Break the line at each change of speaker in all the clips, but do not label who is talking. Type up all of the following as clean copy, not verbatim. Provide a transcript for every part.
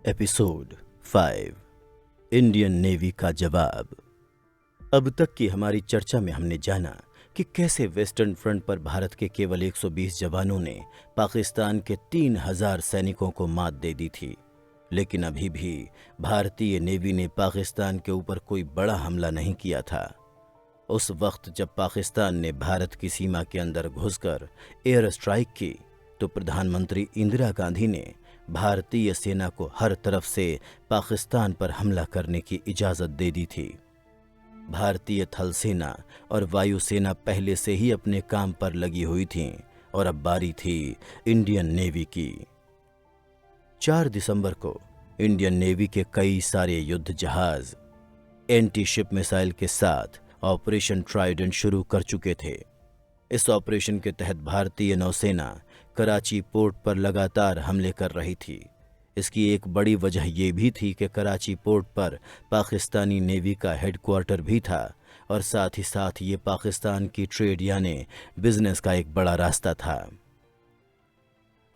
Episode 5 Indian navy का जवाब। अब तक की हमारी चर्चा में हमने जाना कि कैसे वेस्टर्न फ्रंट पर भारत के केवल 120 जवानों ने पाकिस्तान के 3000 सैनिकों को मात दे दी थी। लेकिन अभी भी भारतीय नेवी ने पाकिस्तान के ऊपर कोई बड़ा हमला नहीं किया था। उस वक्त जब पाकिस्तान ने भारत की सीमा के अंदर घुसकर एयर स्ट्राइक की तो प्रधानमंत्री इंदिरा गांधी ने भारतीय सेना को हर तरफ से पाकिस्तान पर हमला करने की इजाजत दे दी थी। भारतीय थल सेना और वायुसेना पहले से ही अपने काम पर लगी हुई थीं और अब बारी थी इंडियन नेवी की। 4 दिसंबर को इंडियन नेवी के कई सारे युद्ध जहाज एंटी शिप मिसाइल के साथ ऑपरेशन ट्राइडेंट शुरू कर चुके थे। इस ऑपरेशन के तहत भारतीय नौसेना कराची पोर्ट पर लगातार हमले कर रही थी। इसकी एक बड़ी वजह यह भी थी कि कराची पोर्ट पर पाकिस्तानी नेवी का हेडक्वार्टर भी था और साथ ही साथ ये पाकिस्तान की ट्रेड यानी बिजनेस का एक बड़ा रास्ता था।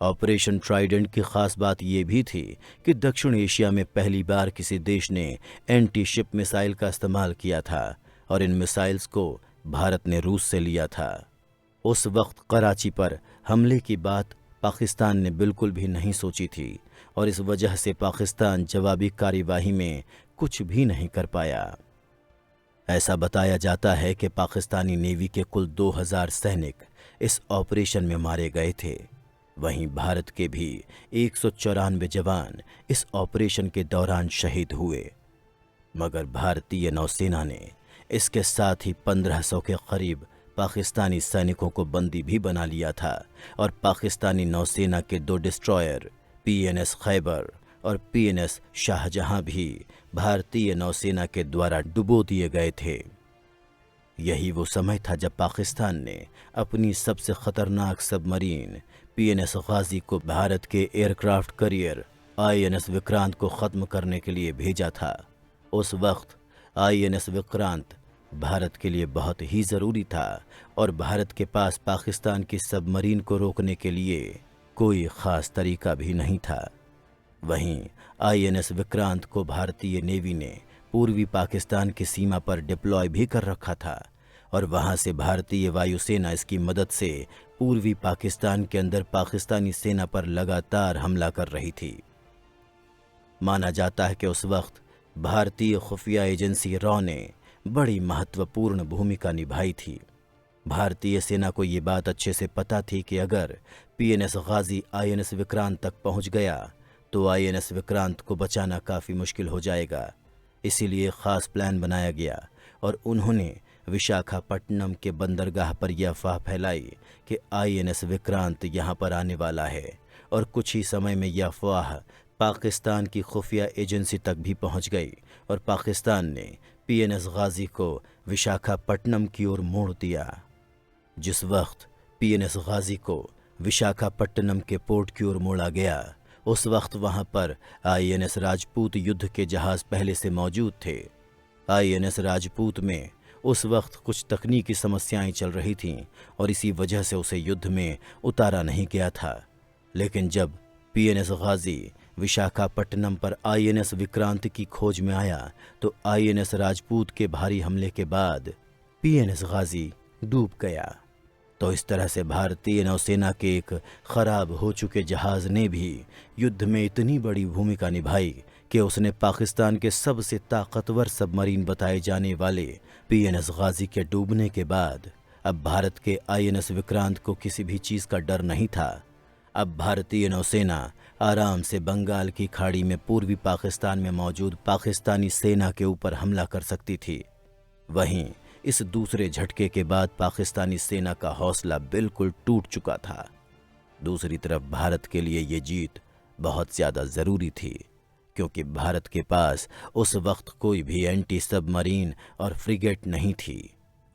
ऑपरेशन ट्राइडेंट की खास बात यह भी थी कि दक्षिण एशिया में पहली बार किसी देश ने एंटी शिप मिसाइल का इस्तेमाल किया था और इन मिसाइल्स को भारत ने रूस से लिया था। उस वक्त कराची पर हमले की बात पाकिस्तान ने बिल्कुल भी नहीं सोची थी और इस वजह से पाकिस्तान जवाबी कार्यवाही में कुछ भी नहीं कर पाया। ऐसा बताया जाता है कि पाकिस्तानी नेवी के कुल 2000 सैनिक इस ऑपरेशन में मारे गए थे। वहीं भारत के भी 194 जवान इस ऑपरेशन के दौरान शहीद हुए। मगर भारतीय नौसेना ने इसके साथ ही 1500 के करीब पाकिस्तानी सैनिकों को बंदी भी बना लिया था और पाकिस्तानी नौसेना के 2 डिस्ट्रॉयर पीएनएस खैबर और पीएनएस शाहजहां भी भारतीय नौसेना के द्वारा डुबो दिए गए थे। यही वो समय था जब पाकिस्तान ने अपनी सबसे खतरनाक सबमरीन पीएनएस गाजी को भारत के एयरक्राफ्ट करियर आईएनएस विक्रांत को ख़त्म करने के लिए भेजा था। उस वक्त आईएनएस विक्रांत भारत के लिए बहुत ही ज़रूरी था और भारत के पास पाकिस्तान की सबमरीन को रोकने के लिए कोई ख़ास तरीका भी नहीं था। वहीं आईएनएस विक्रांत को भारतीय नेवी ने पूर्वी पाकिस्तान की सीमा पर डिप्लॉय भी कर रखा था और वहां से भारतीय वायुसेना इसकी मदद से पूर्वी पाकिस्तान के अंदर पाकिस्तानी सेना पर लगातार हमला कर रही थी। माना जाता है कि उस वक्त भारतीय खुफिया एजेंसी रॉ ने बड़ी महत्वपूर्ण भूमिका निभाई थी। भारतीय सेना को ये बात अच्छे से पता थी कि अगर पीएनएस गाजी आईएनएस विक्रांत तक पहुंच गया तो आईएनएस विक्रांत को बचाना काफ़ी मुश्किल हो जाएगा। इसीलिए ख़ास प्लान बनाया गया और उन्होंने विशाखापट्टनम के बंदरगाह पर यह अफवाह फैलाई कि आईएनएस विक्रांत यहाँ पर आने वाला है और कुछ ही समय में यह अफवाह पाकिस्तान की खुफिया एजेंसी तक भी पहुँच गई और पाकिस्तान ने पीएनएस गाजी को विशाखापट्टनम की ओर मोड़ दिया। जिस वक्त पीएनएस गाजी को विशाखापट्टनम के पोर्ट की ओर मोड़ा गया उस वक्त वहां पर आईएनएस राजपूत युद्ध के जहाज पहले से मौजूद थे। आईएनएस राजपूत में उस वक्त कुछ तकनीकी समस्याएं चल रही थीं और इसी वजह से उसे युद्ध में उतारा नहीं गया था। लेकिन जब पीएनएस गाजी विशाखापट्टनम पर आईएनएस विक्रांत की खोज में आया तो आईएनएस राजपूत के भारी हमले के बाद पीएनएस गाजी डूब गया। तो इस तरह से भारतीय नौसेना के एक खराब हो चुके जहाज ने भी युद्ध में इतनी बड़ी भूमिका निभाई कि उसने पाकिस्तान के सबसे ताकतवर सबमरीन बताए जाने वाले पीएनएस गाजी के डूबने के बाद अब भारत के आईएनएस विक्रांत को किसी भी चीज़ का डर नहीं था। अब भारतीय नौसेना आराम से बंगाल की खाड़ी में पूर्वी पाकिस्तान में मौजूद पाकिस्तानी सेना के ऊपर हमला कर सकती थी। वहीं इस दूसरे झटके के बाद पाकिस्तानी सेना का हौसला बिल्कुल टूट चुका था। दूसरी तरफ भारत के लिए ये जीत बहुत ज़्यादा ज़रूरी थी क्योंकि भारत के पास उस वक्त कोई भी एंटी सबमरीन और फ्रिगेट नहीं थी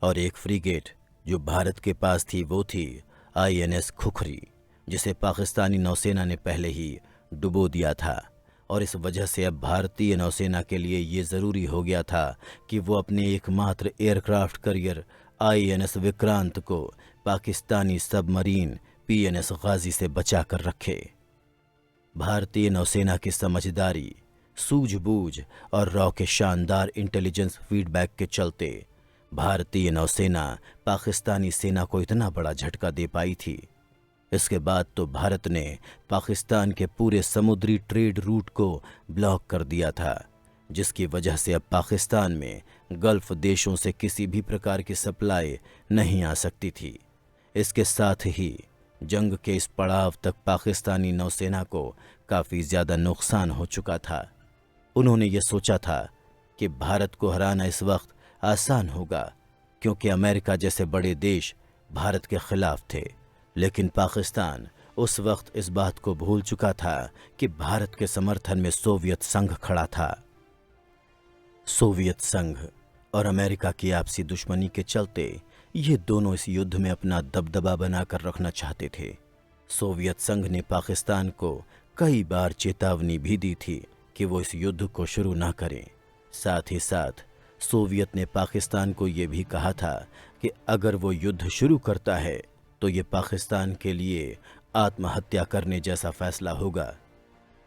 और एक फ्रिगेट जो भारत के पास थी वो थी आईएनएस खुखरी, जिसे पाकिस्तानी नौसेना ने पहले ही डुबो दिया था और इस वजह से अब भारतीय नौसेना के लिए ये ज़रूरी हो गया था कि वो अपने एकमात्र एयरक्राफ्ट करियर आईएनएस विक्रांत को पाकिस्तानी सबमरीन पीएनएस गाजी से बचा कर रखे। भारतीय नौसेना की समझदारी, सूझबूझ और रॉ के शानदार इंटेलिजेंस फीडबैक के चलते भारतीय नौसेना पाकिस्तानी सेना को इतना बड़ा झटका दे पाई थी। इसके बाद तो भारत ने पाकिस्तान के पूरे समुद्री ट्रेड रूट को ब्लॉक कर दिया था, जिसकी वजह से अब पाकिस्तान में गल्फ देशों से किसी भी प्रकार की सप्लाई नहीं आ सकती थी। इसके साथ ही जंग के इस पड़ाव तक पाकिस्तानी नौसेना को काफ़ी ज़्यादा नुकसान हो चुका था। उन्होंने ये सोचा था कि भारत को हराना इस वक्त आसान होगा, क्योंकि अमेरिका जैसे बड़े देश भारत के खिलाफ थे। लेकिन पाकिस्तान उस वक्त इस बात को भूल चुका था कि भारत के समर्थन में सोवियत संघ खड़ा था। सोवियत संघ और अमेरिका की आपसी दुश्मनी के चलते ये दोनों इस युद्ध में अपना दबदबा बनाकर रखना चाहते थे। सोवियत संघ ने पाकिस्तान को कई बार चेतावनी भी दी थी कि वो इस युद्ध को शुरू ना करें। साथ ही साथ सोवियत ने पाकिस्तान को ये भी कहा था कि अगर वो युद्ध शुरू करता है तो ये पाकिस्तान के लिए आत्महत्या करने जैसा फैसला होगा।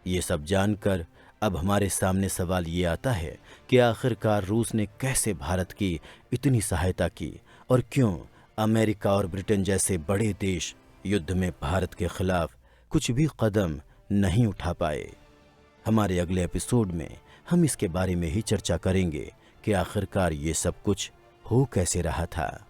ये सब जानकर अब हमारे सामने सवाल ये आता है कि आखिरकार रूस ने कैसे भारत की इतनी सहायता की और क्यों अमेरिका और ब्रिटेन जैसे बड़े देश युद्ध में भारत के खिलाफ कुछ भी कदम नहीं उठा पाए। हमारे अगले एपिसोड में हम इसके बारे में ही चर्चा करेंगे कि आखिरकार ये सब कुछ हो कैसे रहा था।